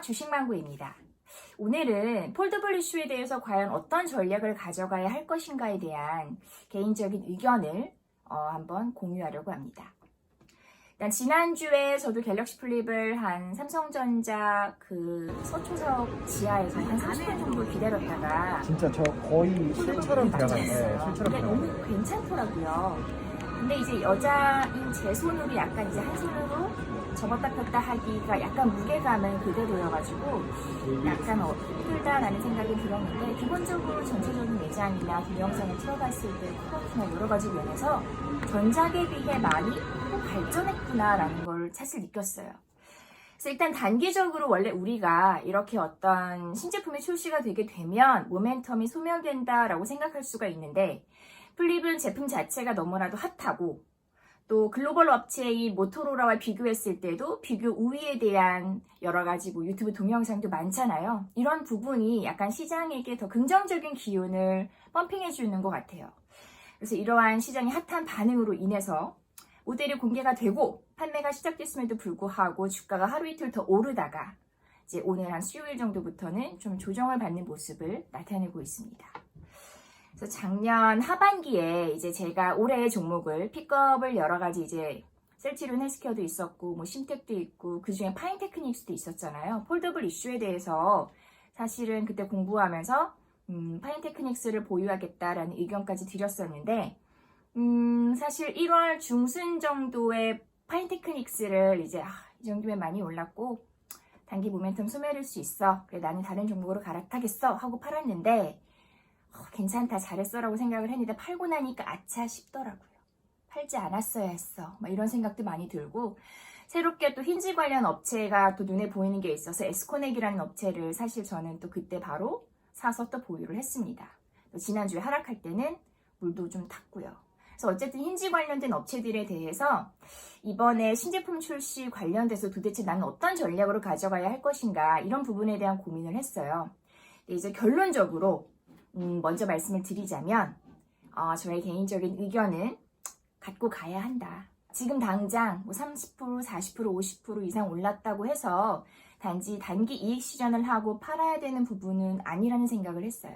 주식망구입니다. 오늘은 폴더블 이슈에 대해서 과연 어떤 전략을 가져가야 할 것인가에 대한 개인적인 의견을 한번 공유하려고 합니다. 일단 지난주에 저도 갤럭시 플립을 한 삼성전자 그 서초석 지하에서 한 30분 정도 기다렸다가 진짜 저 거의 술처럼 들어갔어요. 술처럼 근데 너무 괜찮더라고요. 근데 이제 여자인 제 손으로 약간 이제 한 손으로 접었다 폈다 하기가 약간 무게감은 그대로여가지고 약간 힘들다라는 생각이 들었는데, 기본적으로 전체적인 매장이나 동영상을 틀어봤을 때 퀄리티나 여러 가지 면에서 전작에 비해 많이 발전했구나라는 걸 사실 느꼈어요. 그래서 일단 단기적으로 원래 우리가 이렇게 어떤 신제품이 출시가 되게 되면 모멘텀이 소멸된다라고 생각할 수가 있는데, 플립은 제품 자체가 너무나도 핫하고 또 글로벌 업체인 모토로라와 비교했을 때도 비교 우위에 대한 여러 가지 유튜브 동영상도 많잖아요. 이런 부분이 약간 시장에게 더 긍정적인 기운을 펌핑해 주는 것 같아요. 그래서 이러한 시장의 핫한 반응으로 인해서 모델이 공개가 되고 판매가 시작됐음에도 불구하고 주가가 하루 이틀 더 오르다가 이제 오늘 한 수요일 정도부터는 좀 조정을 받는 모습을 나타내고 있습니다. 그래서 작년 하반기에 이제 제가 올해의 종목을 픽업을 여러 가지 이제 셀트리온 헬스케어도 있었고 심텍도 있고 그중에 파인테크닉스도 있었잖아요. 폴더블 이슈에 대해서 사실은 그때 공부하면서 파인테크닉스를 보유하겠다라는 의견까지 드렸었는데, 사실 1월 중순 정도에 파인테크닉스를 이제 이 정도면 많이 올랐고 단기 모멘텀 소멸일 수 있어, 그래 나는 다른 종목으로 갈아타겠어 하고 팔았는데 괜찮다 잘했어 라고 생각을 했는데 팔고 나니까 아차 싶더라고요. 팔지 않았어야 했어 이런 생각도 많이 들고, 새롭게 또 힌지 관련 업체가 또 눈에 보이는 게 있어서 에스코넥이라는 업체를 사실 저는 또 그때 바로 사서 또 보유를 했습니다. 또 지난주에 하락할 때는 물도 좀 탔고요. 그래서 어쨌든 힌지 관련된 업체들에 대해서 이번에 신제품 출시 관련돼서 도대체 나는 어떤 전략으로 가져가야 할 것인가, 이런 부분에 대한 고민을 했어요. 이제 결론적으로 먼저 말씀을 드리자면 저의 개인적인 의견은 갖고 가야 한다. 지금 당장 30%, 40%, 50% 이상 올랐다고 해서 단지 단기 이익 실현을 하고 팔아야 되는 부분은 아니라는 생각을 했어요.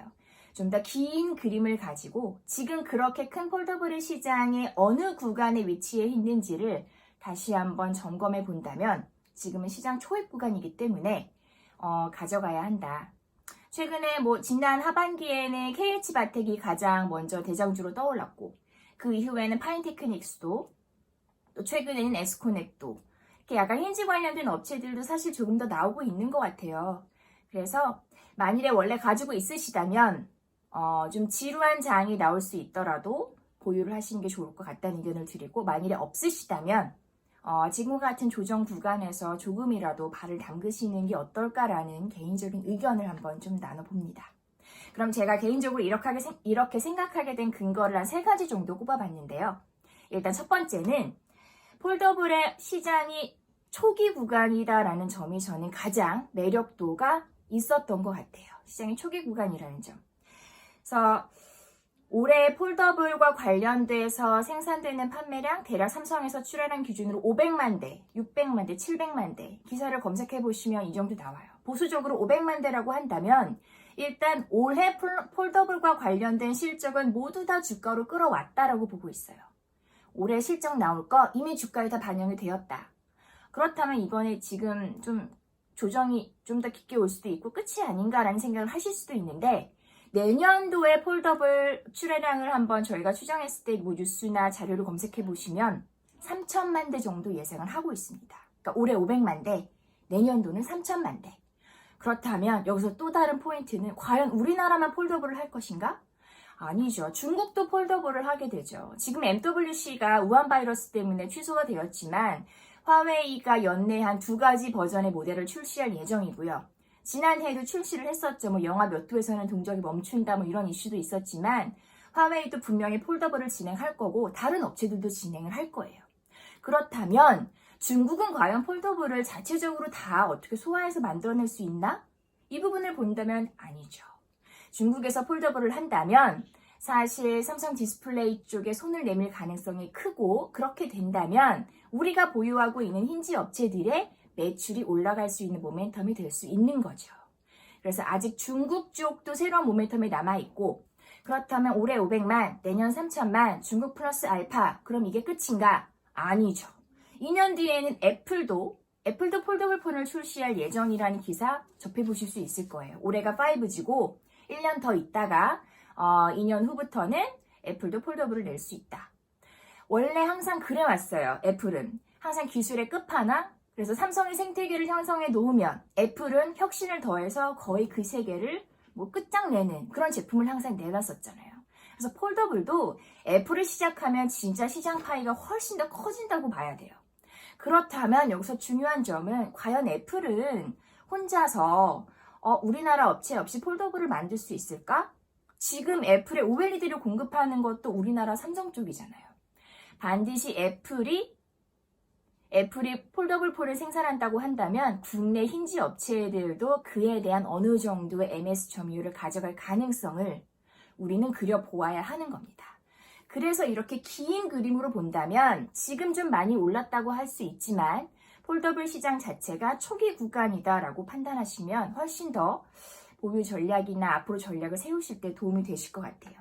좀 더 긴 그림을 가지고 지금 그렇게 큰 폴더블의 시장의 어느 구간에 위치해 있는지를 다시 한번 점검해 본다면 지금은 시장 초입 구간이기 때문에 가져가야 한다. 최근에 지난 하반기에는 KH바텍이 가장 먼저 대장주로 떠올랐고, 그 이후에는 파인테크닉스도, 또 최근에는 에스코넥도, 이렇게 약간 힌지 관련된 업체들도 사실 조금 더 나오고 있는 것 같아요. 그래서 만일에 원래 가지고 있으시다면 좀 지루한 장이 나올 수 있더라도 보유를 하시는 게 좋을 것 같다는 의견을 드리고, 만일에 없으시다면 지금과 같은 조정 구간에서 조금이라도 발을 담그시는 게 어떨까라는 개인적인 의견을 한번 좀 나눠봅니다. 그럼 제가 개인적으로 이렇게 생각하게 된 근거를 한 3가지 정도 꼽아봤는데요. 일단 첫 번째는 폴더블의 시장이 초기 구간이다라는 점이 저는 가장 매력도가 있었던 것 같아요. 시장이 초기 구간이라는 점. 그래서 올해 폴더블과 관련돼서 생산되는 판매량 대략 삼성에서 출하량 기준으로 500만 대, 600만 대, 700만 대 기사를 검색해 보시면 이 정도 나와요. 보수적으로 500만 대라고 한다면 일단 올해 폴더블과 관련된 실적은 모두 다 주가로 끌어왔다라고 보고 있어요. 올해 실적 나올 거 이미 주가에 다 반영이 되었다. 그렇다면 이번에 지금 좀 조정이 좀 더 깊게 올 수도 있고 끝이 아닌가라는 생각을 하실 수도 있는데, 내년도에 폴더블 출하량을 한번 저희가 추정했을 때 뉴스나 자료를 검색해 보시면 3천만 대 정도 예상을 하고 있습니다. 그러니까 올해 500만 대, 내년도는 3천만 대. 그렇다면 여기서 또 다른 포인트는 과연 우리나라만 폴더블을 할 것인가? 아니죠. 중국도 폴더블을 하게 되죠. 지금 MWC가 우한 바이러스 때문에 취소가 되었지만 화웨이가 연내 한 2가지 버전의 모델을 출시할 예정이고요. 지난해에도 출시를 했었죠. 영하 몇 도에서는 동작이 멈춘다 이런 이슈도 있었지만 화웨이도 분명히 폴더블을 진행할 거고 다른 업체들도 진행을 할 거예요. 그렇다면 중국은 과연 폴더블을 자체적으로 다 어떻게 소화해서 만들어낼 수 있나? 이 부분을 본다면 아니죠. 중국에서 폴더블을 한다면 사실 삼성 디스플레이 쪽에 손을 내밀 가능성이 크고, 그렇게 된다면 우리가 보유하고 있는 힌지 업체들의 매출이 올라갈 수 있는 모멘텀이 될 수 있는 거죠. 그래서 아직 중국 쪽도 새로운 모멘텀이 남아있고, 그렇다면 올해 500만, 내년 3천만, 중국 플러스 알파, 그럼 이게 끝인가? 아니죠. 2년 뒤에는 애플도 폴더블 폰을 출시할 예정이라는 기사 접해보실 수 있을 거예요. 올해가 5G고 1년 더 있다가 2년 후부터는 애플도 폴더블을 낼 수 있다. 원래 항상 그래왔어요. 애플은 항상 기술의 끝판왕. 그래서 삼성이 생태계를 형성해 놓으면 애플은 혁신을 더해서 거의 그 세계를 끝장내는 그런 제품을 항상 내놨었잖아요. 그래서 폴더블도 애플을 시작하면 진짜 시장 파이가 훨씬 더 커진다고 봐야 돼요. 그렇다면 여기서 중요한 점은 과연 애플은 혼자서 우리나라 업체 없이 폴더블을 만들 수 있을까? 지금 애플의 OLED를 공급하는 것도 우리나라 삼성 쪽이잖아요. 반드시 애플이 폴더블 폰을 생산한다고 한다면 국내 힌지 업체들도 그에 대한 어느 정도의 MS 점유율을 가져갈 가능성을 우리는 그려보아야 하는 겁니다. 그래서 이렇게 긴 그림으로 본다면 지금 좀 많이 올랐다고 할 수 있지만 폴더블 시장 자체가 초기 구간이다라고 판단하시면 훨씬 더 보유 전략이나 앞으로 전략을 세우실 때 도움이 되실 것 같아요.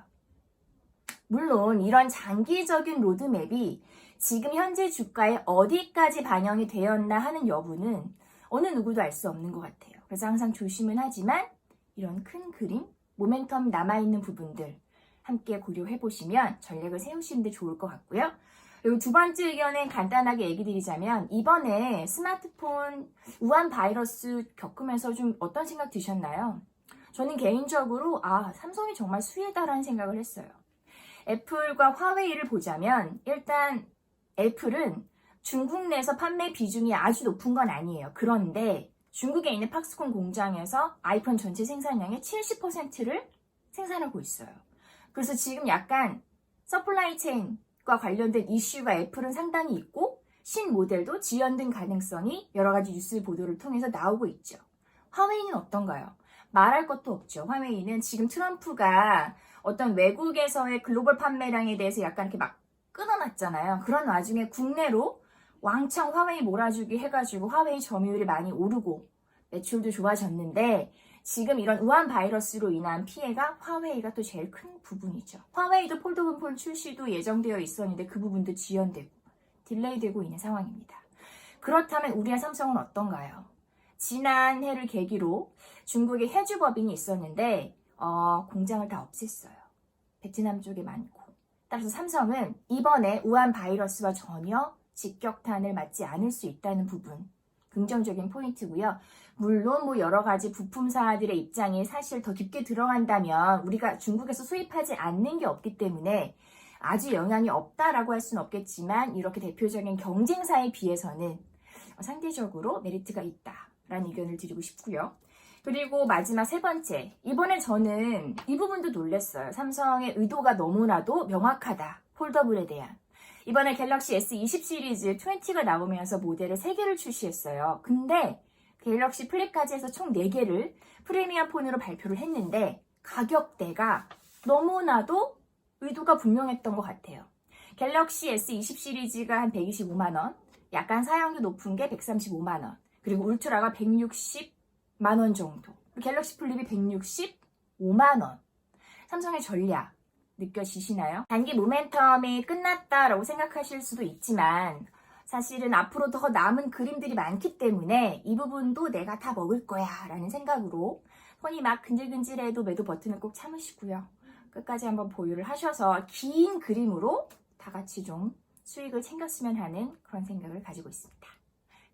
물론 이런 장기적인 로드맵이 지금 현재 주가에 어디까지 반영이 되었나 하는 여부는 어느 누구도 알 수 없는 것 같아요. 그래서 항상 조심은 하지만 이런 큰 그림, 모멘텀 남아있는 부분들 함께 고려해 보시면 전략을 세우시는 데 좋을 것 같고요. 그리고 두 번째 의견은 간단하게 얘기 드리자면 이번에 스마트폰 우한 바이러스 겪으면서 좀 어떤 생각 드셨나요? 저는 개인적으로 삼성이 정말 수혜다라는 생각을 했어요. 애플과 화웨이를 보자면 일단 애플은 중국 내에서 판매 비중이 아주 높은 건 아니에요. 그런데 중국에 있는 팍스콘 공장에서 아이폰 전체 생산량의 70%를 생산하고 있어요. 그래서 지금 약간 서플라이 체인과 관련된 이슈가 애플은 상당히 있고 신모델도 지연된 가능성이 여러 가지 뉴스 보도를 통해서 나오고 있죠. 화웨이는 어떤가요? 말할 것도 없죠. 화웨이는 지금 트럼프가 어떤 외국에서의 글로벌 판매량에 대해서 약간 이렇게 막 끊어놨잖아요. 그런 와중에 국내로 왕창 화웨이 몰아주기 해가지고 화웨이 점유율이 많이 오르고 매출도 좋아졌는데 지금 이런 우한 바이러스로 인한 피해가 화웨이가 또 제일 큰 부분이죠. 화웨이도 폴더블 폰 출시도 예정되어 있었는데 그 부분도 지연되고 딜레이되고 있는 상황입니다. 그렇다면 우리와 삼성은 어떤가요? 지난해를 계기로 중국에 해주법인이 있었는데 공장을 다 없앴어요. 베트남 쪽에 많고. 따라서 삼성은 이번에 우한 바이러스와 전혀 직격탄을 맞지 않을 수 있다는 부분 긍정적인 포인트고요. 물론 여러 가지 부품사들의 입장이 사실 더 깊게 들어간다면 우리가 중국에서 수입하지 않는 게 없기 때문에 아주 영향이 없다라고 할 수는 없겠지만 이렇게 대표적인 경쟁사에 비해서는 상대적으로 메리트가 있다라는 의견을 드리고 싶고요. 그리고 마지막 세 번째, 이번에 저는 이 부분도 놀랐어요. 삼성의 의도가 너무나도 명확하다. 폴더블에 대한. 이번에 갤럭시 S20 시리즈 20가 나오면서 모델을 3개를 출시했어요. 근데 갤럭시 플립까지 해서 총 4개를 프리미엄 폰으로 발표를 했는데 가격대가 너무나도 의도가 분명했던 것 같아요. 갤럭시 S20 시리즈가 한 125만원, 약간 사양도 높은 게 135만원, 그리고 울트라가 160만원 정도, 갤럭시 플립이 165만원. 삼성의 전략 느껴지시나요? 단기 모멘텀이 끝났다라고 생각하실 수도 있지만 사실은 앞으로 더 남은 그림들이 많기 때문에 이 부분도 내가 다 먹을 거야 라는 생각으로 폰이 막 근질근질해도 매도 버튼을 꼭 참으시고요. 끝까지 한번 보유를 하셔서 긴 그림으로 다 같이 좀 수익을 챙겼으면 하는 그런 생각을 가지고 있습니다.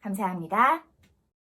감사합니다.